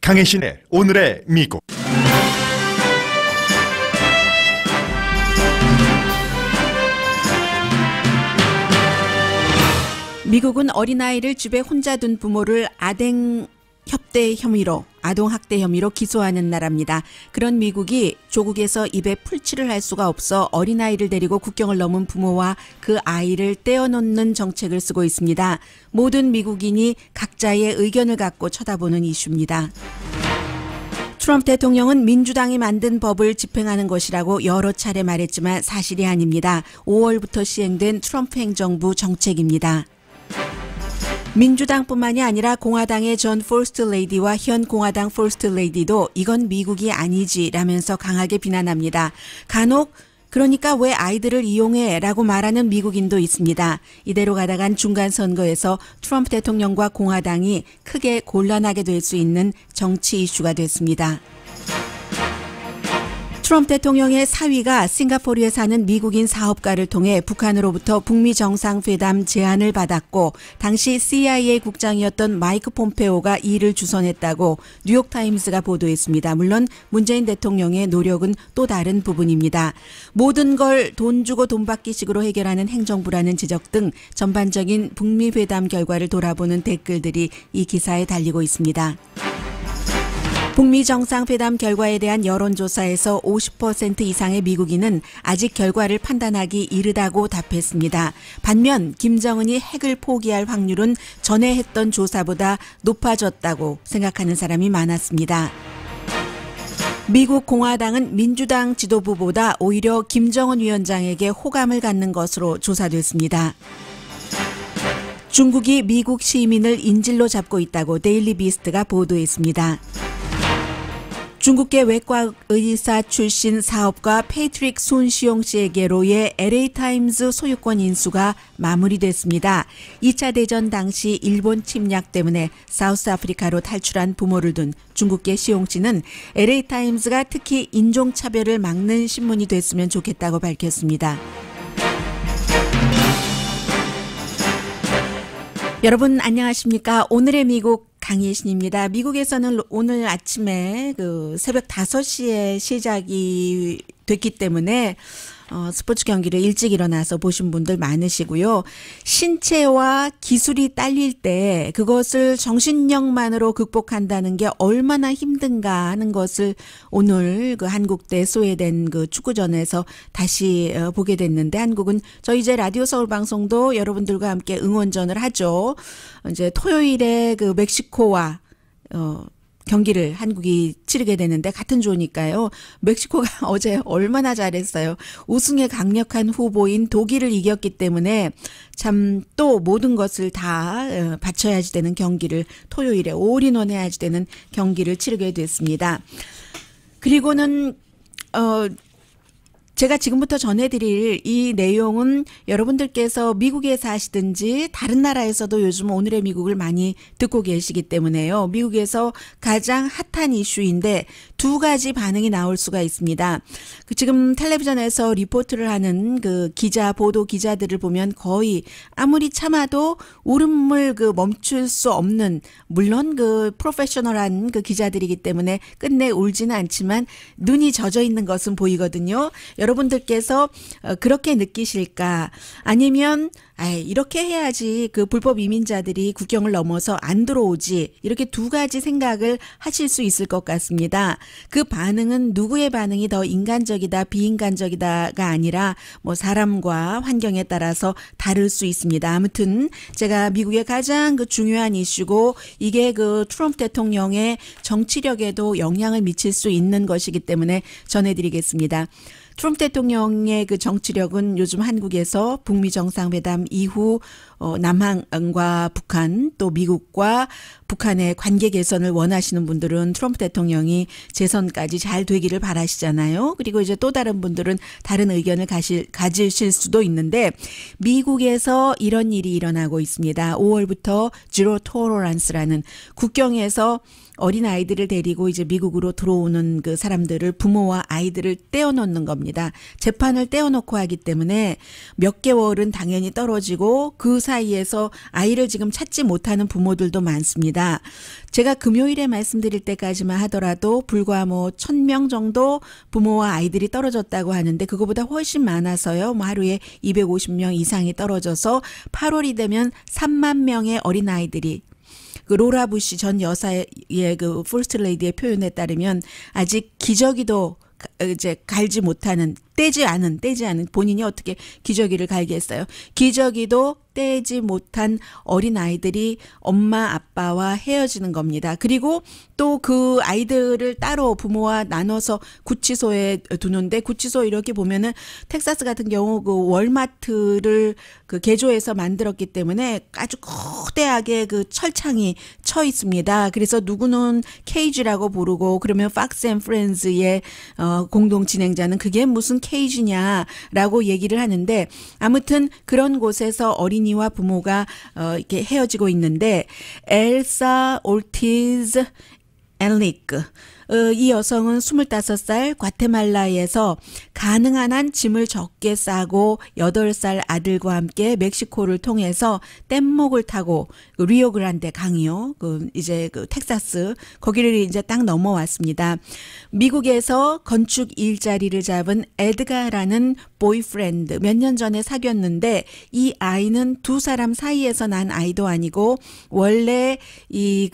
강혜신의 오늘의 미국. 미국은 어린아이를 집에 혼자 둔 부모를 아동학대 혐의로 기소하는 나라입니다. 그런 미국이 조국에서 입에 풀칠을 할 수가 없어 어린아이를 데리고 국경을 넘은 부모와 그 아이를 떼어놓는 정책을 쓰고 있습니다. 모든 미국인이 각자의 의견을 갖고 쳐다보는 이슈입니다. 트럼프 대통령은 민주당이 만든 법을 집행하는 것이라고 여러 차례 말했지만 사실이 아닙니다. 5월부터 시행된 트럼프 행정부 정책입니다. 민주당뿐만이 아니라 공화당의 전 퍼스트 레이디와 현 공화당 퍼스트 레이디도 이건 미국이 아니지 라면서 강하게 비난합니다. 간혹 그러니까 왜 아이들을 이용해 라고 말하는 미국인도 있습니다. 이대로 가다간 중간 선거에서 트럼프 대통령과 공화당이 크게 곤란하게 될 수 있는 정치 이슈가 됐습니다. 트럼프 대통령의 사위가 싱가포르에 사는 미국인 사업가를 통해 북한으로부터 북미 정상회담 제안을 받았고 당시 CIA 국장이었던 마이크 폼페오가 이를 주선했다고 뉴욕타임스가 보도했습니다. 물론 문재인 대통령의 노력은 또 다른 부분입니다. 모든 걸 돈 주고 돈 받기식으로 해결하는 행정부라는 지적 등 전반적인 북미 회담 결과를 돌아보는 댓글들이 이 기사에 달리고 있습니다. 북미 정상회담 결과에 대한 여론조사에서 50% 이상의 미국인은 아직 결과를 판단하기 이르다고 답했습니다. 반면 김정은이 핵을 포기할 확률은 전에 했던 조사보다 높아졌다고 생각하는 사람이 많았습니다. 미국 공화당은 민주당 지도부보다 오히려 김정은 위원장에게 호감을 갖는 것으로 조사됐습니다. 중국이 미국 시민을 인질로 잡고 있다고 데일리 비스트가 보도했습니다. 중국계 외과 의사 출신 사업가 패트릭 손시용 씨에게로의 LA타임즈 소유권 인수가 마무리됐습니다. 2차 대전 당시 일본 침략 때문에 사우스아프리카로 탈출한 부모를 둔 중국계 시용 씨는 LA타임즈가 특히 인종차별을 막는 신문이 됐으면 좋겠다고 밝혔습니다. 여러분 안녕하십니까? 오늘의 미국 강혜신입니다. 미국에서는 오늘 아침에 새벽 5시에 시작이 됐기 때문에 스포츠 경기를 일찍 일어나서 보신 분들 많으시고요. 신체와 기술이 딸릴 때 그것을 정신력만으로 극복한다는 게 얼마나 힘든가 하는 것을 오늘 한국 대 스웨덴 축구전에서 다시 보게 됐는데 한국은 저희 이제 라디오 서울 방송도 여러분들과 함께 응원전을 하죠. 이제 토요일에 멕시코와 경기를 한국이 치르게 되는데 같은 조니까요. 멕시코가 어제 얼마나 잘했어요. 우승에 강력한 후보인 독일을 이겼기 때문에 참 또 모든 것을 다 바쳐야지 되는 경기를 토요일에 올인원해야지 되는 경기를 치르게 됐습니다. 그리고는 제가 지금부터 전해드릴 이 내용은 여러분들께서 미국에 사시든지 다른 나라에서도 요즘 오늘의 미국을 많이 듣고 계시기 때문에요. 미국에서 가장 핫한 이슈인데 두 가지 반응이 나올 수가 있습니다. 지금 텔레비전에서 리포트를 하는 보도 기자들을 보면 거의 아무리 참아도 울음을 멈출 수 없는, 물론 프로페셔널한 기자들이기 때문에 끝내 울지는 않지만 눈이 젖어 있는 것은 보이거든요. 여러분들께서 그렇게 느끼실까? 아니면 이렇게 해야지 불법 이민자들이 국경을 넘어서 안 들어오지. 이렇게 두 가지 생각을 하실 수 있을 것 같습니다. 그 반응은 누구의 반응이 더 인간적이다, 비인간적이다가 아니라 사람과 환경에 따라서 다를 수 있습니다. 아무튼 제가 미국의 가장 중요한 이슈고 이게 트럼프 대통령의 정치력에도 영향을 미칠 수 있는 것이기 때문에 전해드리겠습니다. 트럼프 대통령의 정치력은 요즘 한국에서 북미 정상회담 이후 남한과 북한 또 미국과 북한의 관계 개선을 원하시는 분들은 트럼프 대통령이 재선까지 잘 되기를 바라시잖아요. 그리고 이제 또 다른 분들은 다른 의견을 가지실 수도 있는데 미국에서 이런 일이 일어나고 있습니다. 5월부터 제로 토러런스라는 국경에서 어린 아이들을 데리고 이제 미국으로 들어오는 사람들을 부모와 아이들을 떼어놓는 겁니다. 재판을 떼어놓고 하기 때문에 몇 개월은 당연히 떨어지고 그 사이에서 아이를 지금 찾지 못하는 부모들도 많습니다. 제가 금요일에 말씀드릴 때까지만 하더라도 불과 뭐 1,000명 정도 부모와 아이들이 떨어졌다고 하는데 그거보다 훨씬 많아서요. 뭐 하루에 250명 이상이 떨어져서 8월이 되면 3만 명의 어린아이들이 그 로라 부시 전 여사의 그 퍼스트 레이디의 표현에 따르면 아직 기저귀도 이제 갈지 못하는 떼지 않은 본인이 어떻게 기저귀를 갈겠어요. 기저귀도 떼지 못한 어린 아이들이 엄마 아빠와 헤어지는 겁니다. 그리고 또 그 아이들을 따로 부모와 나눠서 구치소에 두는데 구치소 이렇게 보면은 텍사스 같은 경우 그 월마트를 그 개조해서 만들었기 때문에 아주 거대하게 그 철창이 쳐 있습니다. 그래서 누구는 케이지라고 부르고 그러면 팍스 앤 프렌즈의 공동 진행자는 그게 무슨 케이지냐라고 얘기를 하는데 아무튼 그런 곳에서 어린이와 부모가 이렇게 헤어지고 있는데 엘사 올티즈 엘리크 이 여성은 25살 과테말라에서 가능한 한 짐을 적게 싸고 8살 아들과 함께 멕시코를 통해서 뗏목을 타고 리오그란데 강이요. 이제 텍사스 거기를 이제 딱 넘어왔습니다. 미국에서 건축 일자리를 잡은 에드가라는 보이프렌드 몇 년 전에 사귀었는데 이 아이는 두 사람 사이에서 난 아이도 아니고 원래 이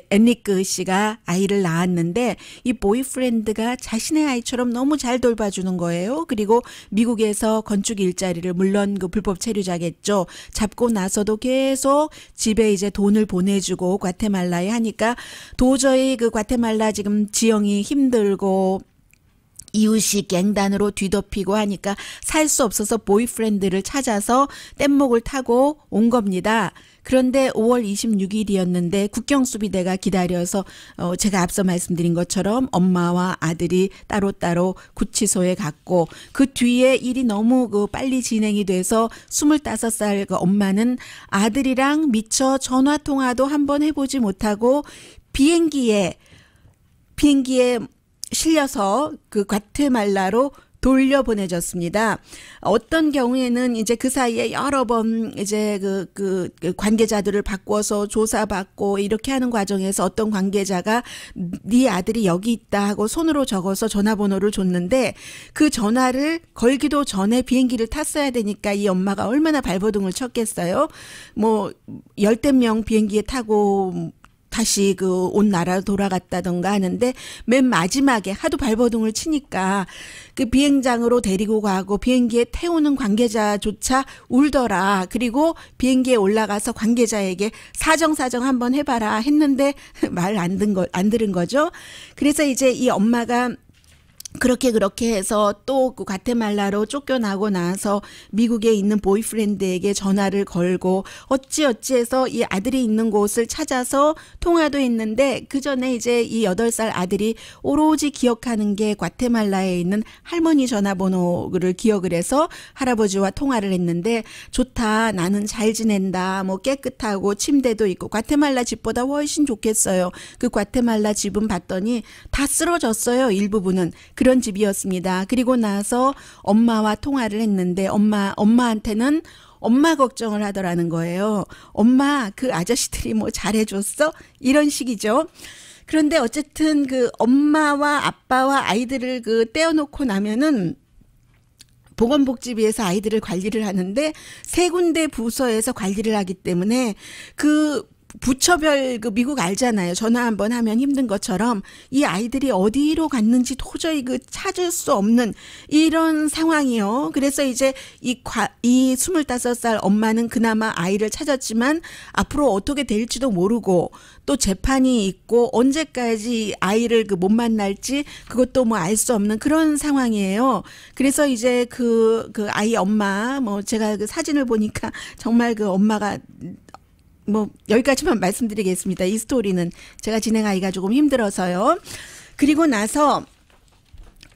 엔리크 씨가 아이를 낳았는데 이 보이프렌드가 자신의 아이처럼 너무 잘 돌봐주는 거예요. 그리고 미국에서 건축 일자리를 물론 그 불법 체류자겠죠. 잡고 나서도 계속 집에 이제 돈을 보내주고 과테말라에 하니까 도저히 그 과테말라 지금 지형이 힘들고 이웃이 갱단으로 뒤덮이고 하니까 살 수 없어서 보이프렌드를 찾아서 뗏목을 타고 온 겁니다. 그런데 5월 26일이었는데 국경수비대가 기다려서 제가 앞서 말씀드린 것처럼 엄마와 아들이 따로따로 구치소에 갔고 그 뒤에 일이 너무 빨리 진행이 돼서 25살 그 엄마는 아들이랑 미처 전화통화도 한번 해보지 못하고 비행기에 실려서 그 과테말라로 돌려보내졌습니다. 어떤 경우에는 이제 그 사이에 여러 번 이제 그 관계자들을 바꿔서 조사받고 이렇게 하는 과정에서 어떤 관계자가 네 아들이 여기 있다 하고 손으로 적어서 전화번호를 줬는데 그 전화를 걸기도 전에 비행기를 탔어야 되니까 이 엄마가 얼마나 발버둥을 쳤겠어요. 뭐 열댓 명 비행기에 타고 다시 온 나라로 돌아갔다던가 하는데 맨 마지막에 하도 발버둥을 치니까 그 비행장으로 데리고 가고 비행기에 태우는 관계자조차 울더라. 그리고 비행기에 올라가서 관계자에게 사정 한번 해봐라 했는데 말 안 들은 거죠. 그래서 이제 이 엄마가 그렇게 해서 또 그 과테말라로 쫓겨나고 나서 미국에 있는 보이프렌드에게 전화를 걸고 어찌해서 이 아들이 있는 곳을 찾아서 통화도 했는데 그 전에 이제 이 8살 아들이 오로지 기억하는 게 과테말라에 있는 할머니 전화번호를 기억을 해서 할아버지와 통화를 했는데 좋다. 나는 잘 지낸다. 뭐 깨끗하고 침대도 있고 과테말라 집보다 훨씬 좋겠어요. 그 과테말라 집은 봤더니 다 쓰러졌어요. 일부분은. 그런 집이었습니다. 그리고 나서 엄마와 통화를 했는데 엄마한테는 엄마 걱정을 하더라는 거예요. 엄마 그 아저씨들이 뭐 잘해줬어? 이런 식이죠. 그런데 어쨌든 그 엄마와 아빠와 아이들을 떼어놓고 나면은 보건복지부에서 아이들을 관리를 하는데 3군데 부서에서 관리를 하기 때문에 그 부처별 미국 알잖아요. 전화 한번 하면 힘든 것처럼 이 아이들이 어디로 갔는지 도저히 찾을 수 없는 이런 상황이요. 그래서 이제 이 25살 엄마는 그나마 아이를 찾았지만 앞으로 어떻게 될지도 모르고 또 재판이 있고 언제까지 아이를 못 만날지 그것도 뭐 알 수 없는 그런 상황이에요. 그래서 이제 그 아이 엄마 뭐 제가 사진을 보니까 정말 엄마가 뭐 여기까지만 말씀드리겠습니다. 이 스토리는 제가 진행하기가 조금 힘들어서요. 그리고 나서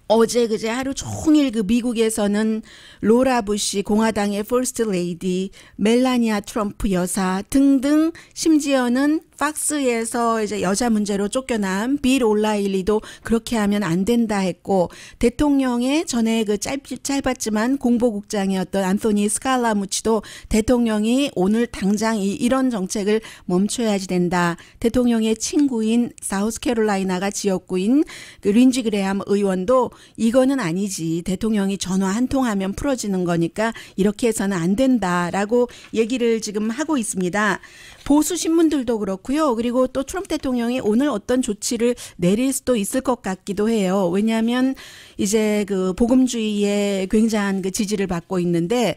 어제 그제 하루 종일 미국에서는 로라 부시 공화당의 퍼스트 레이디, 멜라니아 트럼프 여사 등등 심지어는 팍스에서 이제 여자 문제로 쫓겨난 빌 올라일리도 그렇게 하면 안 된다 했고, 대통령의 전에 그 짧았지만 공보국장이었던 안토니 스칼라무치도 대통령이 오늘 당장 이런 정책을 멈춰야지 된다. 대통령의 친구인 사우스캐롤라이나가 지역구인 그 린지 그레함 의원도 이거는 아니지. 대통령이 전화 한 통하면 풀어지는 거니까 이렇게 해서는 안 된다라고 얘기를 지금 하고 있습니다. 보수 신문들도 그렇고요. 그리고 또 트럼프 대통령이 오늘 어떤 조치를 내릴 수도 있을 것 같기도 해요. 왜냐하면 이제 그 복음주의에 굉장한 그 지지를 받고 있는데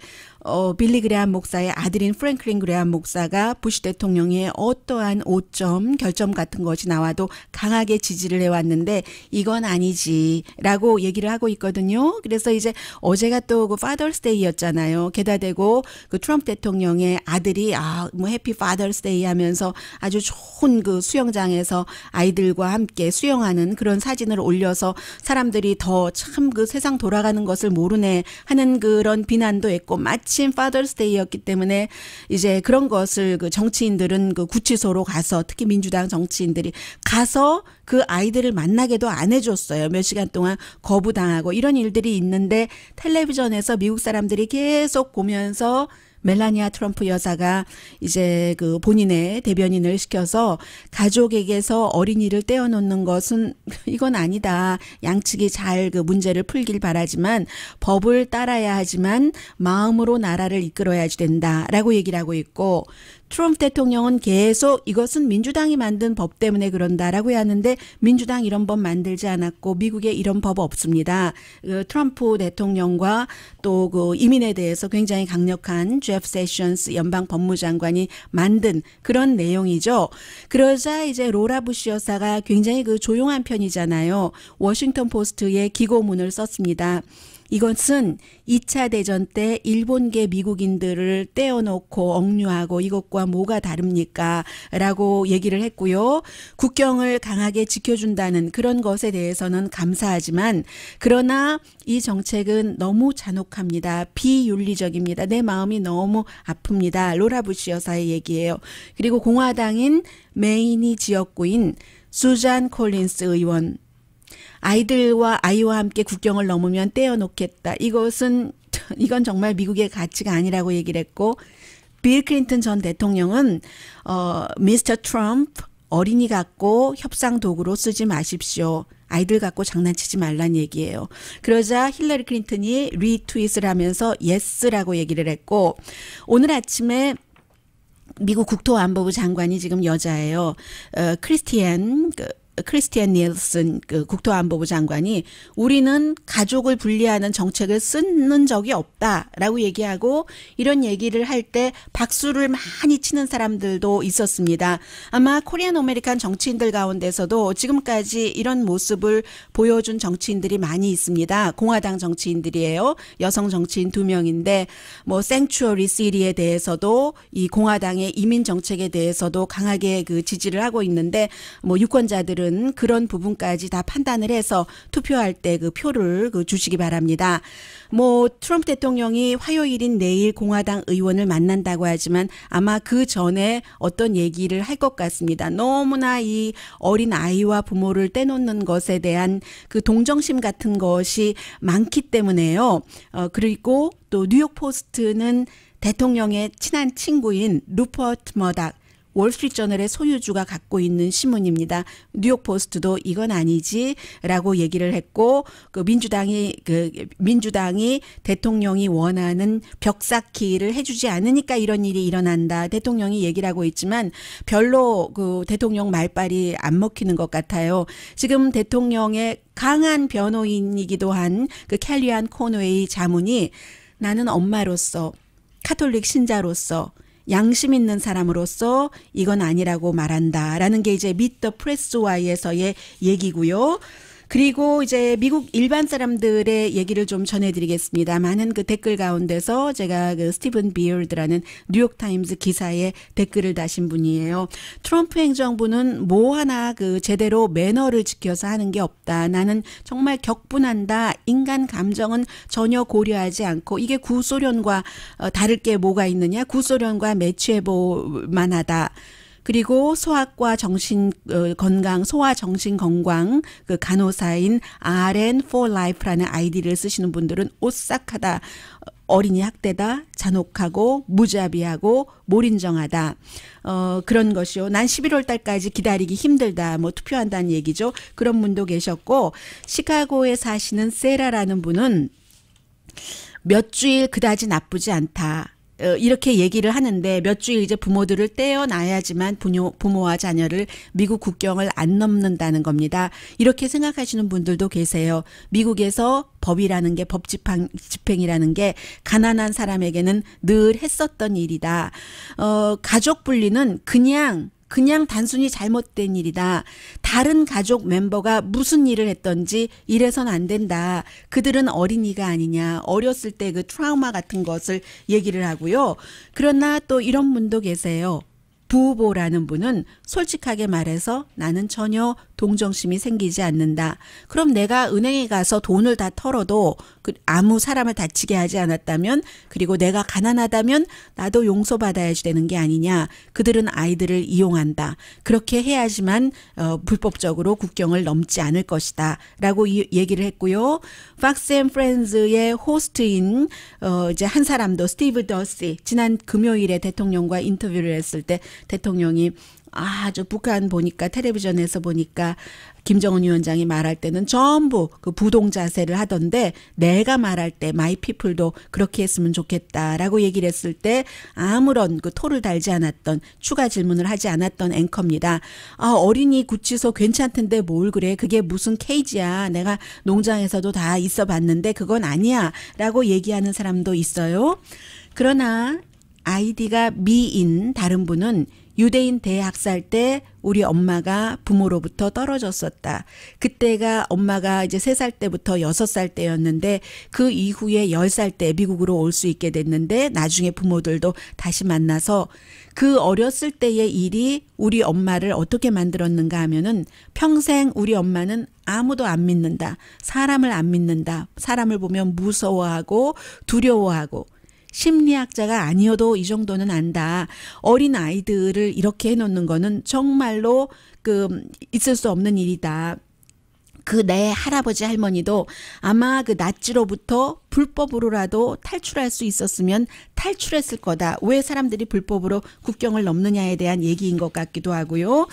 빌리 그레함 목사의 아들인 프랭클린 그레함 목사가 부시 대통령의 어떠한 오점, 결점 같은 것이 나와도 강하게 지지를 해왔는데 이건 아니지라고 얘기를 하고 있거든요. 그래서 이제 어제가 또 그 파더스 데이였잖아요. 게다 대고 그 트럼프 대통령의 아들이 뭐 해피 파더스 데이 하면서 아주 좋은 그 수영장에서 아이들과 함께 수영하는 그런 사진을 올려서 사람들이 더 참 그 세상 돌아가는 것을 모르네 하는 그런 비난도 했고, 마침 파더스 데이였기 때문에 이제 그런 것을 그 정치인들은 그 구치소로 가서, 특히 민주당 정치인들이 가서 그 아이들을 만나게도 안 해줬어요. 몇 시간 동안 거부당하고 이런 일들이 있는데, 텔레비전에서 미국 사람들이 계속 보면서 멜라니아 트럼프 여사가 이제 그 본인의 대변인을 시켜서 가족에게서 어린이를 떼어놓는 것은 이건 아니다. 양측이 잘 그 문제를 풀길 바라지만 법을 따라야 하지만 마음으로 나라를 이끌어야지 된다라고 얘기를 하고 있고, 트럼프 대통령은 계속 이것은 민주당이 만든 법 때문에 그런다라고 하는데 민주당 이런 법 만들지 않았고 미국에 이런 법 없습니다. 트럼프 대통령과 또 그 이민에 대해서 굉장히 강력한 제프 세션스 연방 법무장관이 만든 그런 내용이죠. 그러자 이제 로라 부시 여사가 굉장히 그 조용한 편이잖아요. 워싱턴 포스트에 기고문을 썼습니다. 이것은 2차 대전 때 일본계 미국인들을 떼어놓고 억류하고 이것과 뭐가 다릅니까? 라고 얘기를 했고요. 국경을 강하게 지켜준다는 그런 것에 대해서는 감사하지만, 그러나 이 정책은 너무 잔혹합니다. 비윤리적입니다. 내 마음이 너무 아픕니다. 로라 부시 여사의 얘기예요. 그리고 공화당인 메이니 지역구인 수잔 콜린스 의원, 아이와 함께 국경을 넘으면 떼어놓겠다. 이건 정말 미국의 가치가 아니라고 얘기를 했고, 빌 클린턴 전 대통령은 미스터 트럼프 어린이 갖고 협상 도구로 쓰지 마십시오. 아이들 갖고 장난치지 말란 얘기예요. 그러자 힐러리 클린턴이 리트윗을 하면서 예스라고 얘기를 했고, 오늘 아침에 미국 국토안보부 장관이 지금 여자예요. 크리스티안 닐슨 그 국토안보부 장관이 우리는 가족을 분리하는 정책을 쓰는 적이 없다라고 얘기하고, 이런 얘기를 할 때 박수를 많이 치는 사람들도 있었습니다. 아마 코리안 아메리칸 정치인들 가운데서도 지금까지 이런 모습을 보여준 정치인들이 많이 있습니다. 공화당 정치인들이에요. 여성 정치인 2명인데 뭐 생츄어리 시리에 대해서도 이 공화당의 이민 정책에 대해서도 강하게 그 지지를 하고 있는데, 뭐 유권자들은 그런 부분까지 다 판단을 해서 투표할 때 그 표를 주시기 바랍니다. 뭐 트럼프 대통령이 화요일인 내일 공화당 의원을 만난다고 하지만 아마 그 전에 어떤 얘기를 할 것 같습니다. 너무나 이 어린 아이와 부모를 떼놓는 것에 대한 그 동정심 같은 것이 많기 때문에요. 그리고 또 뉴욕 포스트는 대통령의 친한 친구인 루퍼트 머닥, 월스트리트저널의 소유주가 갖고 있는 신문입니다. 뉴욕 포스트도 이건 아니지라고 얘기를 했고, 민주당이 대통령이 원하는 벽쌓기를 해주지 않으니까 이런 일이 일어난다. 대통령이 얘기를 하고 있지만 별로 그 대통령 말빨이 안 먹히는 것 같아요. 지금 대통령의 강한 변호인이기도 한 그 캘리안 코노웨이 자문이 나는 엄마로서, 카톨릭 신자로서, 양심 있는 사람으로서 이건 아니라고 말한다라는 게 이제 미트 더 프레스와에서의 얘기고요. 그리고 이제 미국 일반 사람들의 얘기를 좀 전해드리겠습니다. 많은 그 댓글 가운데서 제가 그 스티븐 비얼드라는 뉴욕타임즈 기사에 댓글을 다신 분이에요. 트럼프 행정부는 뭐 하나 그 제대로 매너를 지켜서 하는 게 없다. 나는 정말 격분한다. 인간 감정은 전혀 고려하지 않고, 이게 구소련과 다를 게 뭐가 있느냐. 구소련과 매치해볼 만하다. 그리고 소아과 정신 건강, 소아 정신 건강 그 간호사인 RN for Life라는 아이디를 쓰시는 분들은 오싹하다, 어린이 학대다, 잔혹하고 무자비하고 몰인정하다. 그런 것이요. 난 11월 달까지 기다리기 힘들다. 뭐 투표한다는 얘기죠. 그런 분도 계셨고, 시카고에 사시는 세라라는 분은 몇 주일 그다지 나쁘지 않다. 이렇게 얘기를 하는데 몇 주일 이제 부모들을 떼어놔야지만 부모와 자녀를 미국 국경을 안 넘는다는 겁니다. 이렇게 생각하시는 분들도 계세요. 미국에서 법이라는 게, 법 집행이라는 게 가난한 사람에게는 늘 했었던 일이다. 가족 분리는 그냥 단순히 잘못된 일이다. 다른 가족 멤버가 무슨 일을 했던지 이래선 안 된다. 그들은 어린이가 아니냐. 어렸을 때 그 트라우마 같은 것을 얘기를 하고요. 그러나 또 이런 분도 계세요. 부보라는 분은 솔직하게 말해서 나는 전혀 동정심이 생기지 않는다. 그럼 내가 은행에 가서 돈을 다 털어도 아무 사람을 다치게 하지 않았다면, 그리고 내가 가난하다면 나도 용서받아야지 되는 게 아니냐. 그들은 아이들을 이용한다. 그렇게 해야지만 불법적으로 국경을 넘지 않을 것이다. 라고 얘기를 했고요. Fox and Friends의 호스트인 이제 한 사람도, 스티브 더시, 지난 금요일에 대통령과 인터뷰를 했을 때 대통령이 저 북한 보니까, 텔레비전에서 보니까 김정은 위원장이 말할 때는 전부 그 부동 자세를 하던데 내가 말할 때 마이 피플도 그렇게 했으면 좋겠다라고 얘기를 했을 때 아무런 그 토를 달지 않았던, 추가 질문을 하지 않았던 앵커입니다. 어린이 구치소 괜찮던데 뭘 그래? 그게 무슨 케이지야. 내가 농장에서도 다 있어 봤는데 그건 아니야. 라고 얘기하는 사람도 있어요. 그러나 아이디가 미인 다른 분은 유대인 대학살 때 우리 엄마가 부모로부터 떨어졌었다. 그때가 엄마가 이제 3살 때부터 6살 때였는데 그 이후에 10살 때 미국으로 올 수 있게 됐는데 나중에 부모들도 다시 만나서 그 어렸을 때의 일이 우리 엄마를 어떻게 만들었는가 하면은 평생 우리 엄마는 아무도 안 믿는다. 사람을 안 믿는다. 사람을 보면 무서워하고 두려워하고, 심리학자가 아니어도 이 정도는 안다. 어린 아이들을 이렇게 해놓는 거는 정말로 있을 수 없는 일이다. 그 내 할아버지 할머니도 아마 그 나치로부터 불법으로라도 탈출할 수 있었으면 탈출했을 거다. 왜 사람들이 불법으로 국경을 넘느냐에 대한 얘기인 것 같기도 하고요.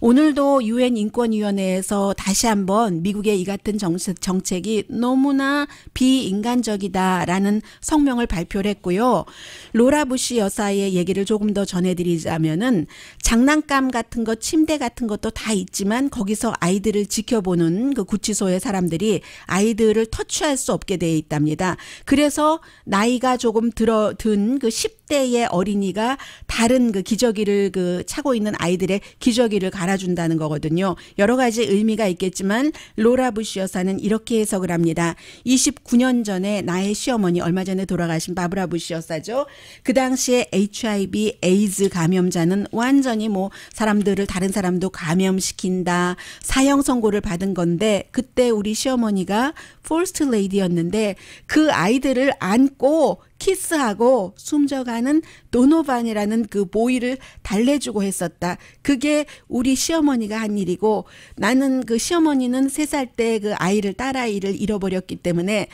오늘도 유엔 인권위원회에서 다시 한번 미국의 이 같은 정책이 너무나 비인간적이다라는 성명을 발표를 했고요. 로라 부시 여사의 얘기를 조금 더 전해드리자면은 장난감 같은 것, 침대 같은 것도 다 있지만 거기서 아이들을 지켜보는 그 구치소의 사람들이 아이들을 터치할 수 없게 되어 있답니다. 그래서 나이가 조금 든 그 10대의 어린이가 다른 그 기저귀를 차고 있는 아이들의 기저귀를 갈아준다는 거거든요. 여러 가지 의미가 있겠지만 로라 부시 여사는 이렇게 해석을 합니다. 29년 전에 나의 시어머니, 얼마 전에 돌아가신 바브라 부시 여사죠. 그 당시에 HIV 에이즈 감염자는 완전히 뭐 다른 사람도 감염시킨다, 사형 선고를 받은 건데, 그때 우리 시어머니가 포스트 레이디였는데 그 아이들을 안고 키스하고 숨져가는 도노반이라는 그 보이를 달래주고 했었다. 그게 우리 시어머니가 한 일이고, 나는 그 시어머니는 3살 때 그 딸아이를 잃어버렸기 때문에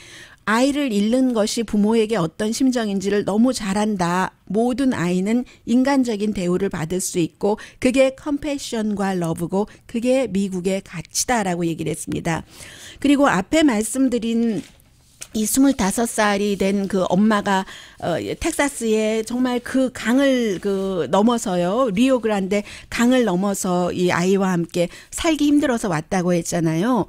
아이를 잃는 것이 부모에게 어떤 심정인지를 너무 잘 안다. 모든 아이는 인간적인 대우를 받을 수 있고 그게 컴패션과 러브고 그게 미국의 가치다라고 얘기를 했습니다. 그리고 앞에 말씀드린 이 25살이 된 그 엄마가 텍사스에 정말 그 강을 넘어서요. 리오그란데 강을 넘어서 이 아이와 함께 살기 힘들어서 왔다고 했잖아요.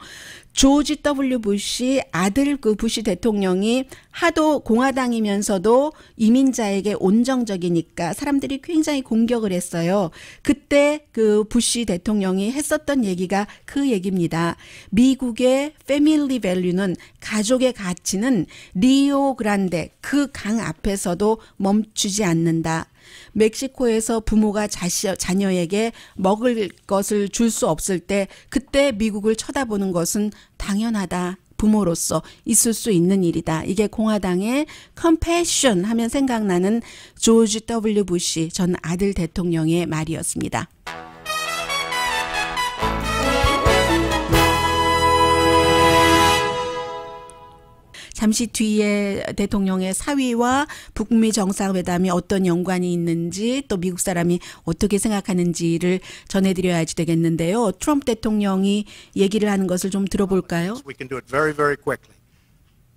조지 W. 부시 아들 부시 대통령이 하도 공화당이면서도 이민자에게 온정적이니까 사람들이 굉장히 공격을 했어요. 그때 그 부시 대통령이 했었던 얘기가 그 얘기입니다. 미국의 패밀리 밸류는, 가족의 가치는 리오그란데 그 강 앞에서도 멈추지 않는다. 멕시코에서 부모가 자녀에게 먹을 것을 줄 수 없을 때 그때 미국을 쳐다보는 것은 당연하다. 부모로서 있을 수 있는 일이다. 이게 공화당의 컴패션 하면 생각나는 조지 W. 부시 전 아들 대통령의 말이었습니다. 잠시 뒤에 대통령의 사위와 북미 정상회담이 어떤 연관이 있는지 또 미국 사람이 어떻게 생각하는지를 전해드려야지 되겠는데요. 트럼프 대통령이 얘기를 하는 것을 좀 들어볼까요? We can do it very, very quickly.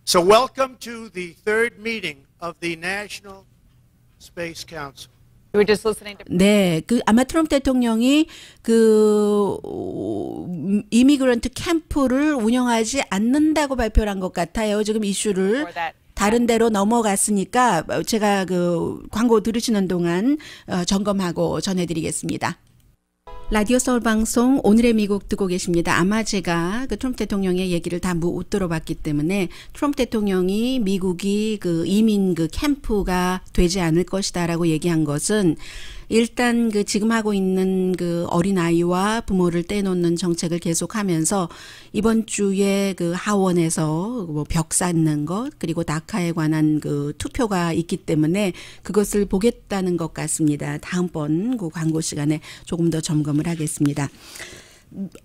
So welcome to the third meeting of the National Space Council. We were just listening to 네, 아마 트럼프 대통령이 이미그런트 캠프를 운영하지 않는다고 발표를 한 것 같아요. 지금 이슈를 for that. 다른 데로 넘어갔으니까 제가 광고 들으시는 동안 점검하고 전해드리겠습니다. 라디오 서울 방송 오늘의 미국 듣고 계십니다. 아마 제가 트럼프 대통령의 얘기를 다 못 들어봤기 때문에 트럼프 대통령이 미국이 이민 캠프가 되지 않을 것이다라고 얘기한 것은 일단 지금 하고 있는 어린아이와 부모를 떼놓는 정책을 계속하면서 이번 주에 하원에서 벽 쌓는 것 그리고 다카에 관한 투표가 있기 때문에 그것을 보겠다는 것 같습니다. 다음번 광고 시간에 조금 더 점검을 하겠습니다.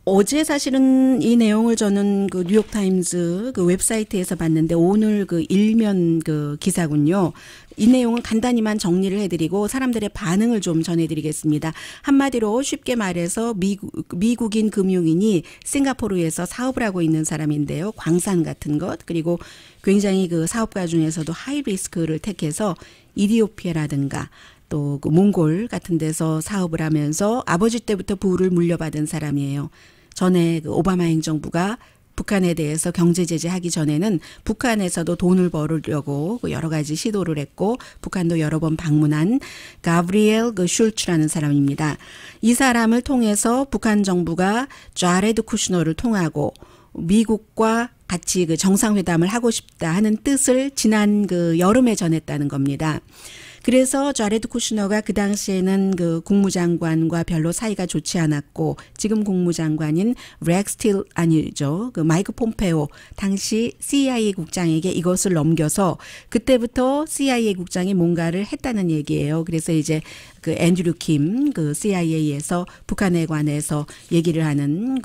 어제 사실은 이 내용을 저는 뉴욕타임즈 웹사이트에서 봤는데 오늘 일면 기사군요. 이 내용은 간단히만 정리를 해드리고 사람들의 반응을 좀 전해드리겠습니다. 한마디로 쉽게 말해서 미국인 금융인이 싱가포르에서 사업을 하고 있는 사람인데요. 광산 같은 것 그리고 굉장히 사업가 중에서도 하이 리스크를 택해서 이디오피아라든가 또 몽골 같은 데서 사업을 하면서 아버지 때부터 부를 물려받은 사람이에요. 전에 오바마 행정부가 북한에 대해서 경제 제재하기 전에는 북한에서도 돈을 벌으려고 여러 가지 시도를 했고 북한도 여러 번 방문한 가브리엘 슐츠라는 사람입니다. 이 사람을 통해서 북한 정부가 자레드 쿠슈너를 통하고 미국과 같이 정상회담을 하고 싶다 하는 뜻을 지난 여름에 전했다는 겁니다. 그래서 자레드 쿠슈너가 그 당시에는 국무장관과 별로 사이가 좋지 않았고 지금 국무장관인 렉스 틸 아니죠. 마이크 폼페오 당시 CIA 국장에게 이것을 넘겨서 그때부터 CIA 국장이 뭔가를 했다는 얘기예요. 그래서 이제 앤드류 킴 CIA에서 북한에 관해서 얘기를 하는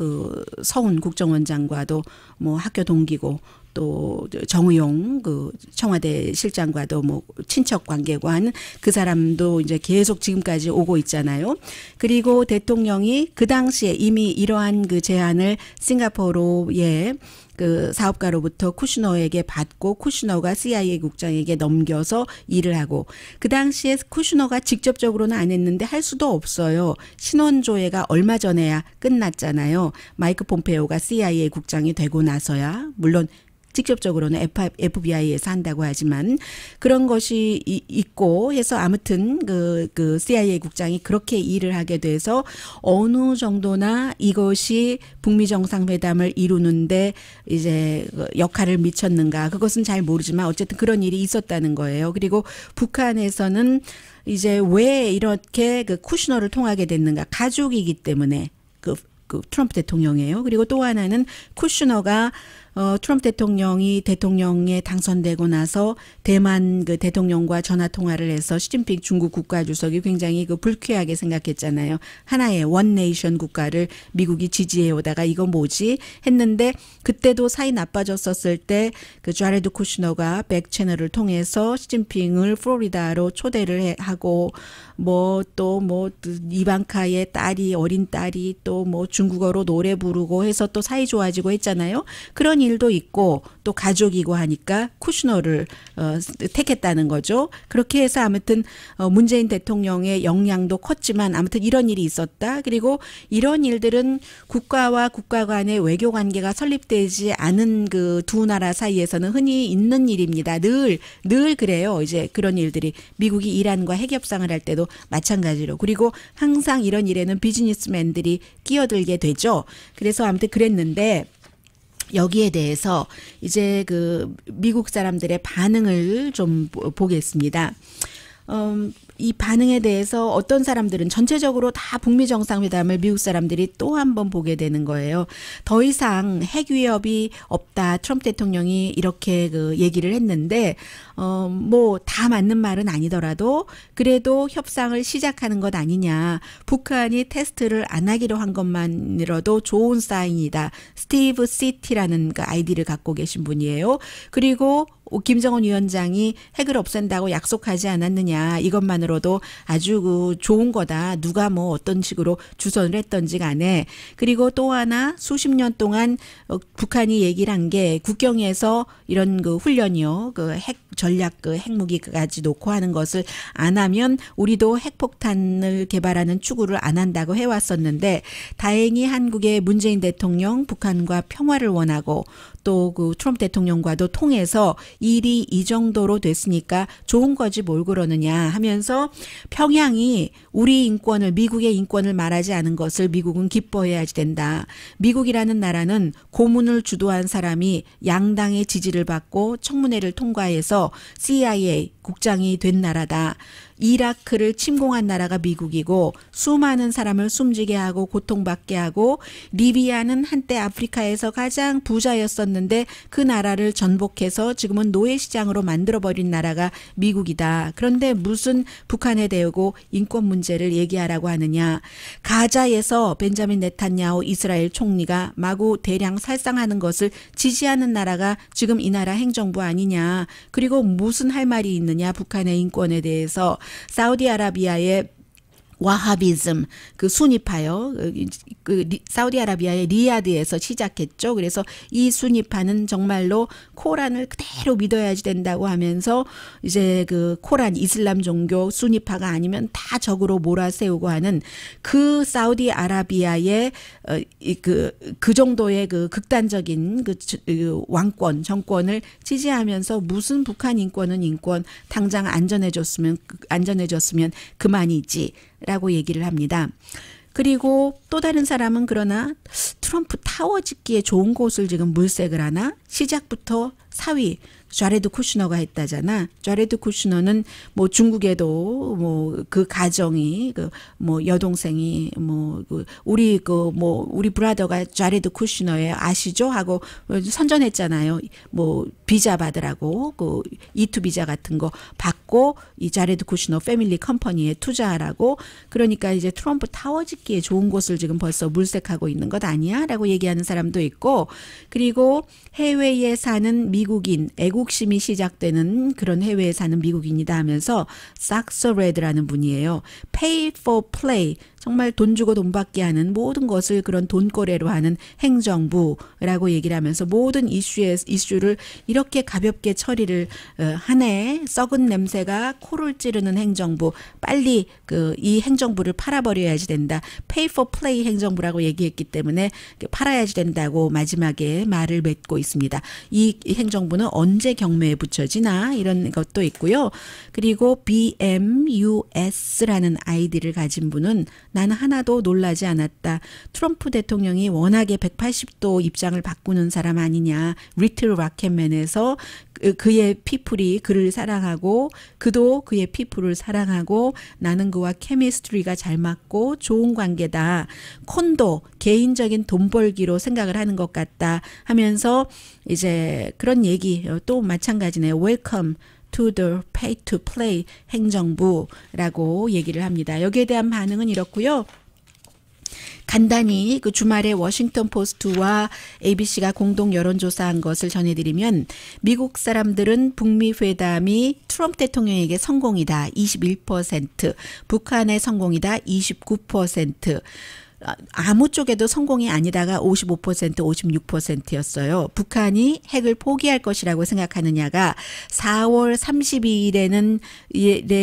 서훈 국정원장과도 학교 동기고 또 정의용 청와대 실장과도 친척 관계고 하는 그 사람도 이제 계속 지금까지 오고 있잖아요. 그리고 대통령이 그 당시에 이미 이러한 제안을 싱가포르의 사업가로부터 쿠슈너에게 받고 쿠슈너가 CIA 국장에게 넘겨서 일을 하고 그 당시에 쿠슈너가 직접적으로는 안 했는데 할 수도 없어요. 신원조회가 얼마 전에야 끝났잖아요. 마이크 폼페오가 CIA 국장이 되고 나서야 물론 직접적으로는 FBI에서 한다고 하지만 그런 것이 있고 해서 아무튼 CIA 국장이 그렇게 일을 하게 돼서 어느 정도나 이것이 북미 정상회담을 이루는데 이제 역할을 미쳤는가 그것은 잘 모르지만 어쨌든 그런 일이 있었다는 거예요. 그리고 북한에서는 이제 왜 이렇게 쿠슈너를 통하게 됐는가 가족이기 때문에 트럼프 대통령이에요. 그리고 또 하나는 쿠슈너가 트럼프 대통령이 대통령에 당선되고 나서 대만 대통령과 전화 통화를 해서 시진핑 중국 국가주석이 굉장히 불쾌하게 생각했잖아요. 하나의 원 네이션 국가를 미국이 지지해 오다가 이거 뭐지 했는데 그때도 사이 나빠졌었을 때 자레드 쿠슈너가 백 채널을 통해서 시진핑을 플로리다로 초대를 하고 이방카의 딸이 어린 딸이 또 중국어로 노래 부르고 해서 또 사이 좋아지고 했잖아요. 그런 일도 있고 또 가족이고 하니까 쿠슈너를 택했다는 거죠. 그렇게 해서 아무튼 문재인 대통령의 역량도 컸지만 아무튼 이런 일이 있었다. 그리고 이런 일들은 국가와 국가 간의 외교 관계가 설립되지 않은 두 나라 사이에서는 흔히 있는 일입니다. 늘 그래요. 이제 그런 일들이 미국이 이란과 핵협상을 할 때도 마찬가지로 그리고 항상 이런 일에는 비즈니스맨들이 끼어들게 되죠. 그래서 아무튼 그랬는데 여기에 대해서 이제 미국 사람들의 반응을 좀 보겠습니다. 이 반응에 대해서 어떤 사람들은 전체적으로 다 북미 정상회담을 미국 사람들이 또 한 번 보게 되는 거예요. 더 이상 핵 위협이 없다. 트럼프 대통령이 이렇게 그 얘기를 했는데 뭐 다 맞는 말은 아니더라도 그래도 협상을 시작하는 것 아니냐. 북한이 테스트를 안 하기로 한 것만으로도 좋은 사인이다. 스티브 시티라는 그 아이디를 갖고 계신 분이에요. 그리고 김정은 위원장이 핵을 없앤다고 약속하지 않았느냐. 이것만으로도 아주 그 좋은 거다. 누가 뭐 어떤 식으로 주선을 했던지 간에. 그리고 또 하나 수십 년 동안 북한이 얘기를 한 게 국경에서 이런 그 훈련이요. 그 핵 전략 그 핵무기까지 놓고 하는 것을 안 하면 우리도 핵폭탄을 개발하는 추구를 안 한다고 해왔었는데 다행히 한국의 문재인 대통령 북한과 평화를 원하고 또 그 트럼프 대통령과도 통해서 일이 이 정도로 됐으니까 좋은 거지 뭘 그러느냐 하면서 평양이 우리 인권을 미국의 인권을 말하지 않은 것을 미국은 기뻐해야지 된다. 미국이라는 나라는 고문을 주도한 사람이 양당의 지지를 받고 청문회를 통과해서 CIA 국장이 된 나라다. 이라크를 침공한 나라가 미국이고 수많은 사람을 숨지게 하고 고통받게 하고 리비아는 한때 아프리카에서 가장 부자였었는데 그 나라를 전복해서 지금은 노예시장으로 만들어버린 나라가 미국이다. 그런데 무슨 북한에 대고 인권 문제를 얘기하라고 하느냐. 가자에서 벤자민 네탄야후 이스라엘 총리가 마구 대량 살상하는 것을 지지하는 나라가 지금 이 나라 행정부 아니냐. 그리고 무슨 할 말이 있느냐 북한의 인권에 대해서. 사우디아라비아의 와하비즘 그 수니파요. 사우디아라비아의 리야드에서 시작했죠. 그래서 이 수니파는 정말로 코란을 그대로 믿어야지 된다고 하면서 이제 그 코란 이슬람 종교 수니파가 아니면 다 적으로 몰아세우고 하는 그 사우디아라비아의 그 정도의 그 극단적인 그 왕권 정권을 지지하면서 무슨 북한 인권은 인권 당장 안전해졌으면 그만이지. 라고 얘기를 합니다. 그리고 또 다른 사람은 그러나 트럼프 타워 짓기에 좋은 곳을 지금 물색을 하나? 시작부터 4위 자레드 쿠슈너가 했다잖아. 자레드 쿠슈너는 뭐 중국에도 뭐 그 가정이 그 뭐 여동생이 뭐 그 우리 브라더가 자레드 쿠슈너예요. 아시죠? 하고 선전했잖아요. 뭐 비자 받으라고 그 E2 비자 같은 거 받고 이 자레드 쿠슈너 패밀리 컴퍼니에 투자하라고. 그러니까 이제 트럼프 타워 짓기에 좋은 곳을 지금 벌써 물색하고 있는 것 아니야라고 얘기하는 사람도 있고. 그리고 해외에 사는 미국인 애국심이 시작되는 그런 해외에 사는 미국인이다 하면서 삭서레드라는 분이에요. Pay for play. 정말 돈 주고 돈 받게 하는 모든 것을 그런 돈거래로 하는 행정부라고 얘기를 하면서 모든 이슈를 이렇게 가볍게 처리를 하네. 썩은 냄새가 코를 찌르는 행정부. 빨리 이 행정부를 팔아버려야지 된다. Pay for play 행정부라고 얘기했기 때문에 팔아야지 된다고 마지막에 말을 맺고 있습니다. 이 행정부는 언제 경매에 붙여지나 이런 것도 있고요. 그리고 BMUS라는 아이디를 가진 분은 나는 하나도 놀라지 않았다. 트럼프 대통령이 워낙에 180도 입장을 바꾸는 사람 아니냐. 리틀 락켓맨에서 그의 피플이 그를 사랑하고 그도 그의 피플을 사랑하고 나는 그와 케미스트리가 잘 맞고 좋은 관계다. 콘도 개인적인 돈 벌기로 생각을 하는 것 같다 하면서 이제 그런 얘기 또 마찬가지네요. Welcome to the pay to play 행정부라고 얘기를 합니다. 여기에 대한 반응은 이렇고요. 간단히 그 주말에 워싱턴 포스트와 ABC가 공동 여론조사한 것을 전해드리면 미국 사람들은 북미 회담이 트럼프 대통령에게 성공이다 21%, 북한의 성공이다 29%, 아무 쪽에도 성공이 아니다가 55%, 56%였어요. 북한이 핵을 포기할 것이라고 생각하느냐가 4월 32일에는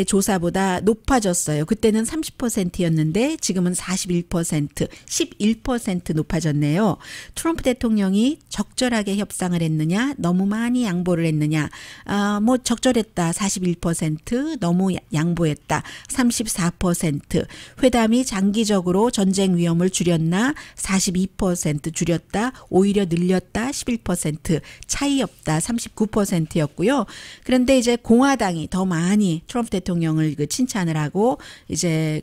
조사보다 높아졌어요. 그때는 30%였는데 지금은 41%, 11% 높아졌네요. 트럼프 대통령이 적절하게 협상을 했느냐, 너무 많이 양보를 했느냐, 뭐 적절했다 41%, 너무 양보했다 34%, 회담이 장기적으로 전쟁 위험 대통령을 줄였나 42% 줄였다 오히려 늘렸다 11% 차이 없다 39%였고요. 그런데 이제 공화당이 더 많이 트럼프 대통령을 칭찬을 하고 이제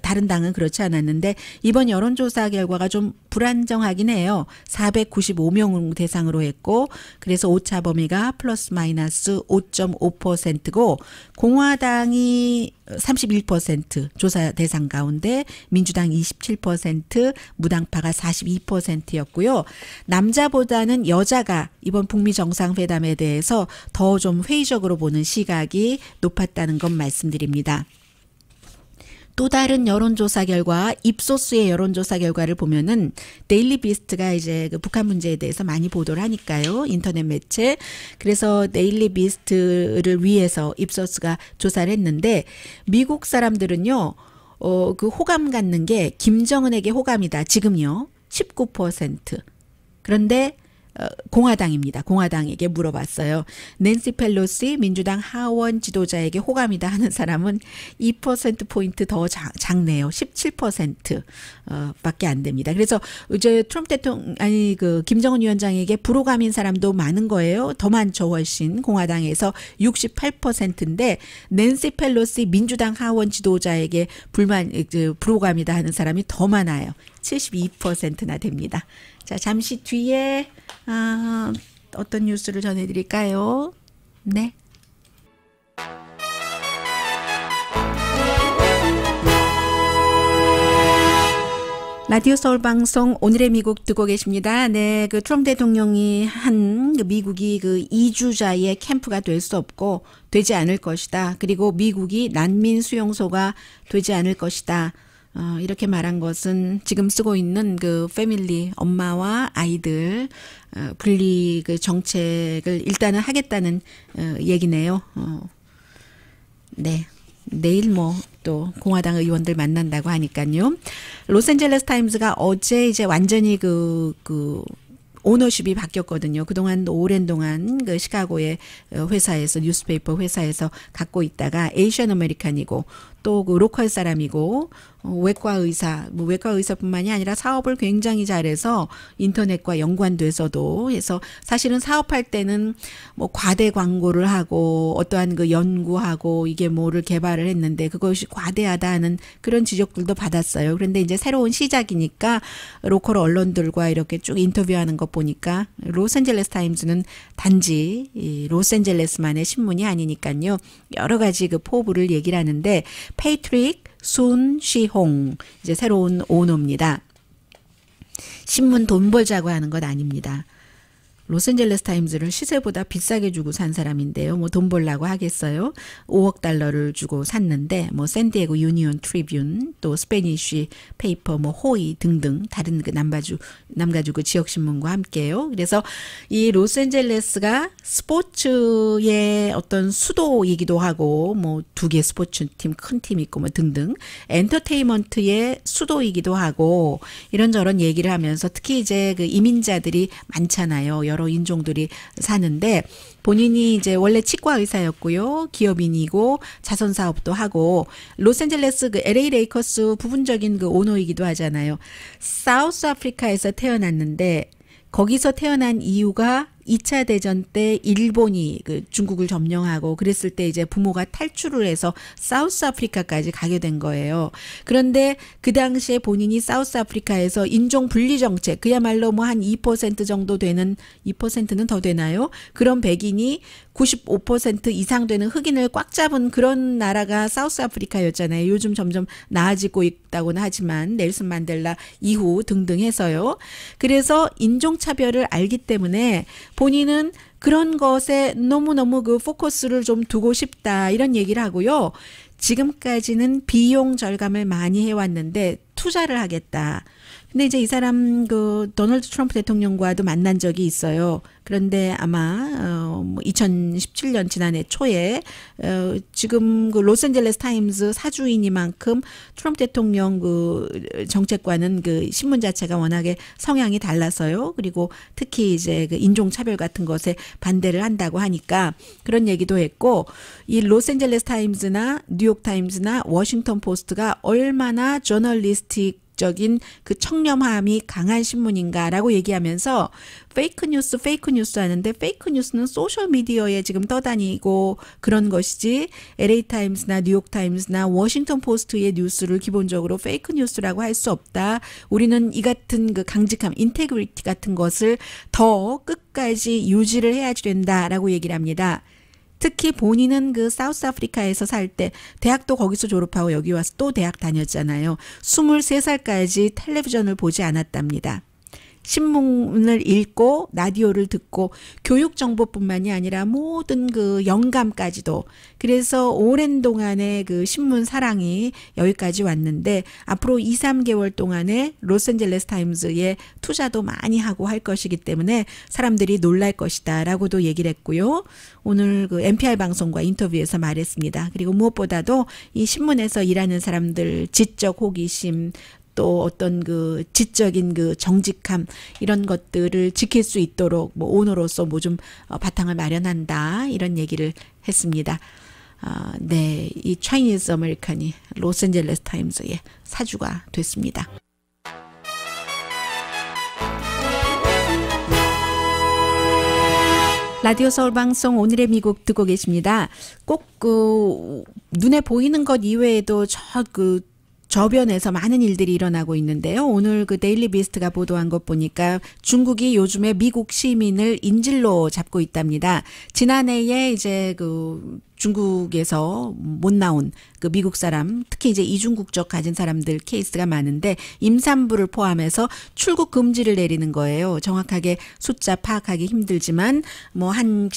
다른 당은 그렇지 않았는데 이번 여론조사 결과가 좀 불안정하긴 해요. 495명 대상으로 했고 그래서 오차 범위가 플러스 마이너스 5.5%고 공화당이 31% 조사 대상 가운데 민주당 27% 무당파가 42%였고요. 남자보다는 여자가 이번 북미 정상회담에 대해서 더 좀 회의적으로 보는 시각이 높았다는 건 말씀드립니다. 또 다른 여론조사 결과 입소스의 여론조사 결과를 보면은 데일리 비스트가 이제 북한 문제에 대해서 많이 보도를 하니까요. 인터넷 매체. 그래서 데일리 비스트를 위해서 입소스가 조사를 했는데 미국 사람들은요. 그 호감 갖는 게 김정은에게 호감이다. 지금요. 19%. 그런데 공화당입니다. 공화당에게 물어봤어요. 낸시 펠로시 민주당 하원 지도자에게 호감이다 하는 사람은 2%포인트 더 작네요. 17% 밖에 안 됩니다. 그래서 이제 트럼프 대통령 김정은 위원장에게 불호감인 사람도 많은 거예요. 더 많죠. 훨씬 공화당에서 68%인데 낸시 펠로시 민주당 하원 지도자에게 불호감이다 하는 사람이 더 많아요. 72%나 됩니다. 자, 잠시 뒤에 어떤 뉴스를 전해드릴까요? 네. 라디오 서울 방송 오늘의 미국 듣고 계십니다. 네, 트럼프 대통령이 한 미국이 이주자의 캠프가 될 수 없고 되지 않을 것이다. 그리고 미국이 난민 수용소가 되지 않을 것이다. 이렇게 말한 것은 지금 쓰고 있는 패밀리 엄마와 아이들 분리 정책을 일단은 하겠다는 얘기네요. 네. 내일 또 공화당 의원들 만난다고 하니까요. 로스앤젤레스 타임즈가 어제 이제 완전히 오너십이 바뀌었거든요. 그동안 오랜 동안 시카고의 회사에서 뉴스페이퍼 회사에서 갖고 있다가 에이션 아메리칸이고 또 로컬 사람이고 외과 의사뿐만이 아니라 사업을 굉장히 잘해서 인터넷과 연관돼서도 해서 사실은 사업할 때는 과대 광고를 하고 어떠한 연구하고 이게 뭐를 개발을 했는데 그것이 과대하다 하는 그런 지적들도 받았어요. 그런데 이제 새로운 시작이니까 로컬 언론들과 이렇게 쭉 인터뷰하는 것 보니까 로스앤젤레스 타임즈는 단지 이 로스앤젤레스만의 신문이 아니니까요. 여러 가지 포부를 얘기를 하는데 페이트릭 순시홍 이제 새로운 오너입니다. 신문 돈 벌자고 하는 것 아닙니다. 로스앤젤레스 타임즈를 시세보다 비싸게 주고 산 사람인데요. 돈 벌라고 하겠어요. 5억 달러를 주고 샀는데 샌디에고 유니온 트리뷴 또 스페니쉬 페이퍼 호이 등등 다른 남가주 지역 신문과 함께요. 그래서 이 로스앤젤레스가 스포츠의 어떤 수도이기도 하고 2개 스포츠 팀 큰 팀 있고 등등 엔터테인먼트의 수도이기도 하고 이런저런 얘기를 하면서 특히 이제 이민자들이 많잖아요. 여러 인종들이 사는데 본인이 이제 원래 치과 의사였고요. 기업인이고 자선 사업도 하고 로스앤젤레스 LA 레이커스 부분적인 오너이기도 하잖아요. 사우스 아프리카에서 태어났는데 거기서 태어난 이유가 2차 대전 때 일본이 중국을 점령하고 그랬을 때 이제 부모가 탈출을 해서 사우스 아프리카까지 가게 된 거예요. 그런데 그 당시에 본인이 사우스 아프리카에서 인종 분리 정책 그야말로 한 2% 정도 되는 2%는 더 되나요? 그런 백인이 95% 이상 되는 흑인을 꽉 잡은 그런 나라가 사우스 아프리카였잖아요. 요즘 점점 나아지고 있다고는 하지만 넬슨 만델라 이후 등등 해서요. 그래서 인종차별을 알기 때문에 본인은 그런 것에 너무너무 포커스를 좀 두고 싶다 이런 얘기를 하고요. 지금까지는 비용 절감을 많이 해왔는데 투자를 하겠다. 근데 이제 이 사람 도널드 트럼프 대통령과도 만난 적이 있어요. 그런데 아마 2017년 지난해 초에 지금 로스앤젤레스 타임즈 사주이니만큼 트럼프 대통령 정책과는 신문 자체가 워낙에 성향이 달라서요. 그리고 특히 이제 인종차별 같은 것에 반대를 한다고 하니까 그런 얘기도 했고 이 로스앤젤레스 타임즈나 뉴욕 타임즈나 워싱턴 포스트가 얼마나 저널리스틱 중국적인 그 청렴함이 강한 신문인가라고 얘기하면서 페이크 뉴스 하는데 페이크 뉴스는 소셜 미디어에 지금 떠다니고 그런 것이지 LA 타임스나 뉴욕 타임스나 워싱턴 포스트의 뉴스를 기본적으로 페이크 뉴스라고 할 수 없다. 우리는 이 같은 그 강직함, 인테그리티 같은 것을 더 끝까지 유지를 해야 된다라고 얘기를 합니다. 특히 본인은 그 사우스 아프리카에서 살 때 대학도 거기서 졸업하고 여기 와서 또 대학 다녔잖아요. 23살까지 텔레비전을 보지 않았답니다. 신문을 읽고 라디오를 듣고 교육 정보뿐만이 아니라 모든 그 영감까지도 그래서 오랜 동안의 그 신문 사랑이 여기까지 왔는데 앞으로 2, 3개월 동안에 로스앤젤레스 타임즈에 투자도 많이 하고 할 것이기 때문에 사람들이 놀랄 것이다라고도 얘기를 했고요. 오늘 그 NPR 방송과 인터뷰에서 말했습니다. 그리고 무엇보다도 이 신문에서 일하는 사람들 지적 호기심 또 어떤 그 지적인 그 정직함 이런 것들을 지킬 수 있도록 뭐 오너로서 뭐 좀 바탕을 마련한다 이런 얘기를 했습니다. 네, 이 차이니즈 아메리칸이 로스앤젤레스 타임즈의 사주가 됐습니다. 라디오 서울 방송 오늘의 미국 듣고 계십니다. 꼭 그 눈에 보이는 것 이외에도 저변에서 많은 일들이 일어나고 있는데요. 오늘 그 데일리 비스트가 보도한 것 보니까 중국이 요즘에 미국 시민을 인질로 잡고 있답니다. 지난해에 이제 그 중국에서 못 나온 그 미국 사람, 특히 이제 이중 국적 가진 사람들 케이스가 많은데 임산부를 포함해서 출국 금지를 내리는 거예요. 정확하게 숫자 파악하기 힘들지만 뭐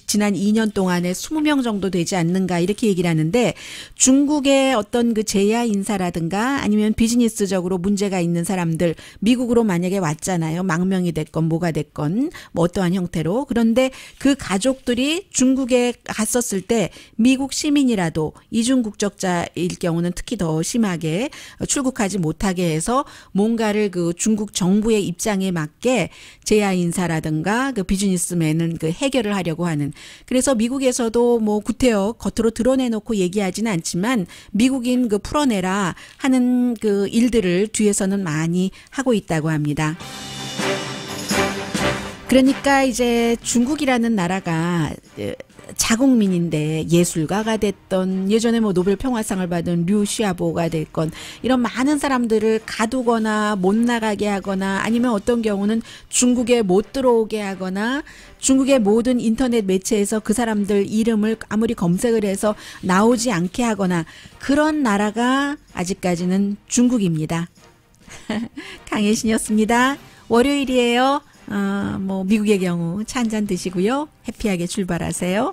지난 2년 동안에 20명 정도 되지 않는가 이렇게 얘기를 하는데 중국의 어떤 그 제야 인사라든가 아니면 비즈니스적으로 문제가 있는 사람들 미국으로 만약에 왔잖아요. 망명이 됐건 뭐가 됐건 뭐 어떠한 형태로. 그런데 그 가족들이 중국에 갔었을 때 미국 시민이라도 이중 국적자일 경우는 특히 더 심하게 출국하지 못하게 해서 뭔가를 그 중국 정부의 입장에 맞게 제야 인사라든가 그 비즈니스맨은 그 해결을 하려고 하는. 그래서 미국에서도 뭐 구태여 겉으로 드러내놓고 얘기하지는 않지만 미국인 그 풀어내라 하는 그 일들을 뒤에서는 많이 하고 있다고 합니다. 그러니까 이제 중국이라는 나라가 자국민인데 예술가가 됐던 예전에 뭐 노벨 평화상을 받은 류 시아보가 됐건 이런 많은 사람들을 가두거나 못 나가게 하거나 아니면 어떤 경우는 중국에 못 들어오게 하거나 중국의 모든 인터넷 매체에서 그 사람들 이름을 아무리 검색을 해서 나오지 않게 하거나 그런 나라가 아직까지는 중국입니다. 강혜신이었습니다. 월요일이에요. 뭐 미국의 경우 차 한잔 드시고요. 해피하게 출발하세요.